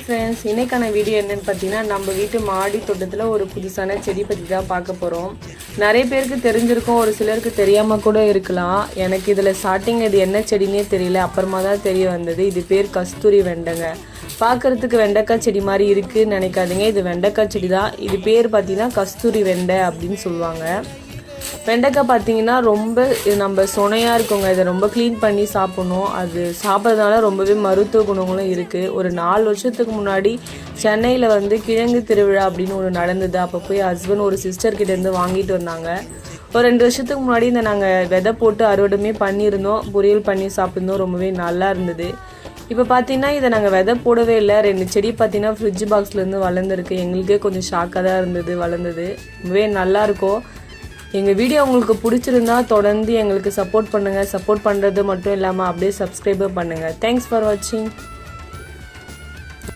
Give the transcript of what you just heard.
Friends, இன்னைக்கான video என்னன்னு பார்த்தீங்கன்னா, நம்ம வீட்டு மாடி தோட்டத்தில் ஒரு புதுசான செடி பற்றி தான் பார்க்க போகிறோம். நிறைய பேருக்கு தெரிஞ்சிருக்கும், ஒரு சிலருக்கு தெரியாமல் கூட இருக்கலாம். எனக்கு இதில் ஸ்டார்டிங் இது என்ன செடினே தெரியல, அப்புறமா தான் தெரிய வந்தது. இது பேர் கஸ்தூரி வெண்டைங்க. பார்க்குறதுக்கு வெண்டைக்காய் செடி மாதிரி இருக்குதுன்னு நினைக்காதீங்க, இது வெண்டைக்காய் செடி தான். இது பேர் பார்த்தீங்கன்னா கஸ்தூரி வெண்டை அப்படின்னு சொல்லுவாங்க. வெண்டைக்காய் பார்த்தீங்கன்னா ரொம்ப நம்ம சொனையாக இருக்குங்க. இதை ரொம்ப க்ளீன் பண்ணி சாப்பிட்ணும். அது சாப்பிட்றதுனால ரொம்பவே மருத்துவ குணங்களும் இருக்குது. ஒரு 4 வருஷத்துக்கு முன்னாடி சென்னையில் கிழங்கு திருவிழா அப்படின்னு ஒன்று நடந்தது. அப்போ போய் ஹஸ்பண்ட் ஒரு சிஸ்டர்கிட்டேருந்து வாங்கிட்டு வந்தாங்க. ஒரு 2 வருஷத்துக்கு முன்னாடி இந்த நாங்கள் விதை போட்டு அறுவடைமே பண்ணியிருந்தோம். பொரியல் பண்ணி சாப்பிட்ருந்தோம். ரொம்பவே நல்லா இருந்தது. இப்போ பார்த்தீங்கன்னா இதை நாங்கள் விதை போடவே இல்லை. 2 செடி பார்த்தீங்கன்னா ஃப்ரிட்ஜ் பாக்ஸ்லேருந்து வளர்ந்துருக்கு. எங்களுக்கே கொஞ்சம் ஷாக்காக தான் இருந்தது. வளர்ந்தது ரொம்பவே நல்லாயிருக்கும். எங்கள் வீடியோ உங்களுக்கு பிடிச்சிருந்தா தொடர்ந்து எங்களுக்கு சப்போர்ட் பண்ணுங்கள். சப்போர்ட் பண்ணுறது மட்டும் இல்லாமல் அப்படியே சப்ஸ்கிரைபும் பண்ணுங்கள். தேங்க்ஸ் ஃபார் வாட்சிங்.